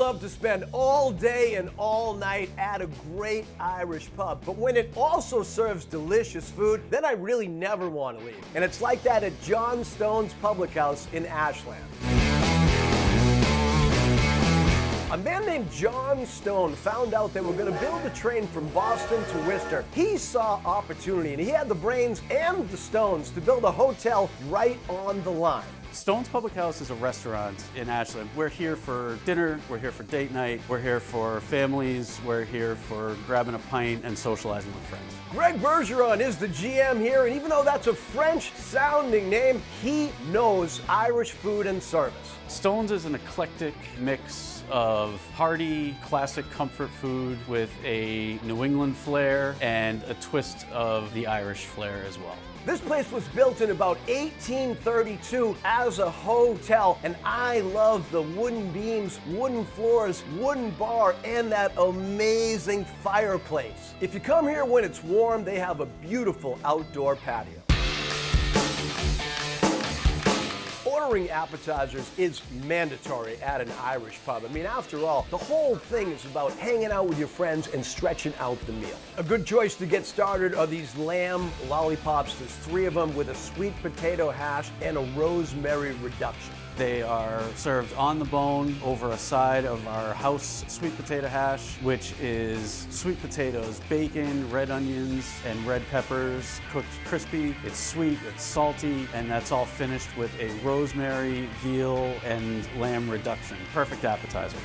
love to spend all day and all night at a great Irish pub, but when it also serves delicious food, then I really never want to leave. And it's like that at John Stone's Public House in Ashland. A man named John Stone found out they were going to build a train from Boston to Worcester. He saw opportunity, and he had the brains and the stones to build a hotel right on the line. Stone's Public House is a restaurant in Ashland. We're here for dinner, we're here for date night, we're here for families, we're here for grabbing a pint and socializing with friends. Greg Bergeron is the GM here, and even though that's a French-sounding name, he knows Irish food and service. Stone's is an eclectic mix of hearty, classic comfort food with a New England flair and a twist of the Irish flair as well. This place was built in about 1832 as a hotel, and I love the wooden beams, wooden floors, wooden bar, and that amazing fireplace. If you come here when it's warm, they have a beautiful outdoor patio. Ordering appetizers is mandatory at an Irish pub. I mean, after all, the whole thing is about hanging out with your friends and stretching out the meal. A good choice to get started are these lamb lollipops. There's 3 of them with a sweet potato hash and a rosemary reduction. They are served on the bone over a side of our house sweet potato hash, which is sweet potatoes, bacon, red onions, and red peppers, cooked crispy. It's sweet, it's salty, and that's all finished with a rosemary, veal, and lamb reduction. Perfect appetizer.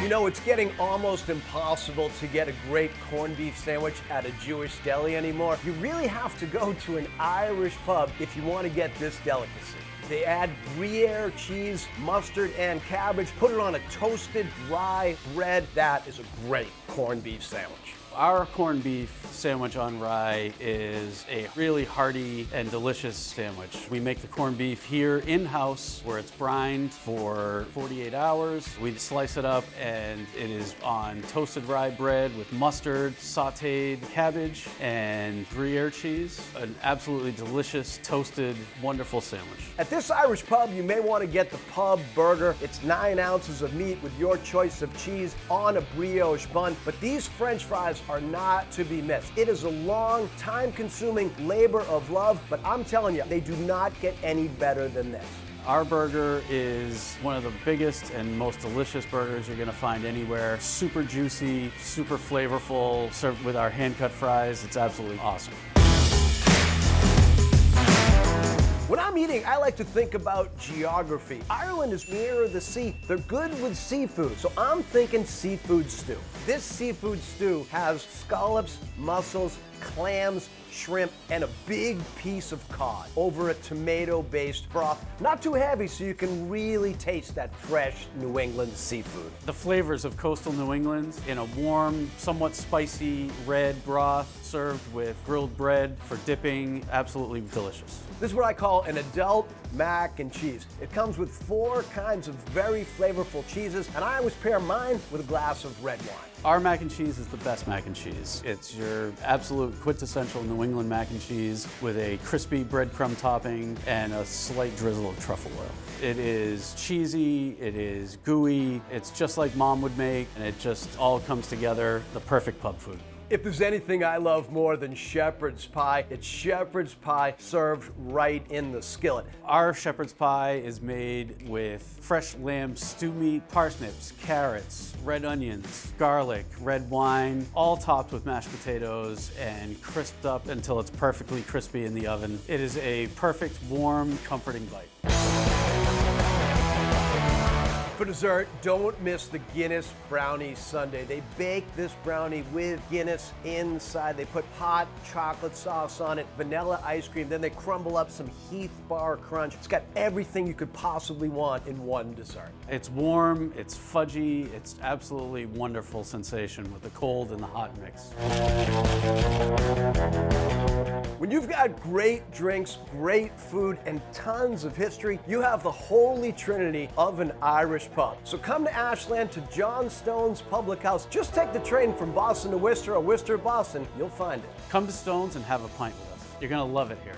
You know, it's getting almost impossible to get a great corned beef sandwich at a Jewish deli anymore. You really have to go to an Irish pub if you want to get this delicacy. They add Gruyere cheese, mustard, and cabbage, put it on a toasted rye bread. That is a great corned beef sandwich. Our corned beef sandwich on rye is a really hearty and delicious sandwich. We make the corned beef here in-house where it's brined for 48 hours. We slice it up and it is on toasted rye bread with mustard, sauteed cabbage, and Gruyere cheese. An absolutely delicious, toasted, wonderful sandwich. At this Irish pub, you may want to get the pub burger. It's 9 ounces of meat with your choice of cheese on a brioche bun, but these French fries are not to be missed. It is a long, time-consuming labor of love, but I'm telling you, they do not get any better than this. Our burger is one of the biggest and most delicious burgers you're gonna find anywhere. Super juicy, super flavorful, served with our hand-cut fries. It's absolutely awesome. When I'm eating, I like to think about geography. Ireland is nearer the sea. They're good with seafood, so I'm thinking seafood stew. This seafood stew has scallops, mussels, clams, shrimp, and a big piece of cod over a tomato-based broth. Not too heavy, so you can really taste that fresh New England seafood. The flavors of coastal New England in a warm, somewhat spicy red broth served with grilled bread for dipping. Absolutely delicious. This is what I call an adult mac and cheese. It comes with 4 kinds of very flavorful cheeses, and I always pair mine with a glass of red wine. Our mac and cheese is the best mac and cheese. It's your absolute quintessential New England mac and cheese with a crispy breadcrumb topping and a slight drizzle of truffle oil. It is cheesy, it is gooey, it's just like Mom would make, and it just all comes together, the perfect pub food. If there's anything I love more than shepherd's pie, it's shepherd's pie served right in the skillet. Our shepherd's pie is made with fresh lamb stew meat, parsnips, carrots, red onions, garlic, red wine, all topped with mashed potatoes and crisped up until it's perfectly crispy in the oven. It is a perfect, warm, comforting bite. For dessert, don't miss the Guinness Brownie Sundae. They bake this brownie with Guinness inside. They put hot chocolate sauce on it, vanilla ice cream, then they crumble up some Heath Bar Crunch. It's got everything you could possibly want in one dessert. It's warm, it's fudgy, it's absolutely wonderful sensation with the cold and the hot mix. When you've got great drinks, great food, and tons of history, you have the holy trinity of an Irish pub. So come to Ashland to John Stone's Public House. Just take the train from Boston to Worcester or Worcester to Boston. You'll find it. Come to Stone's and have a pint with us. You're gonna love it here.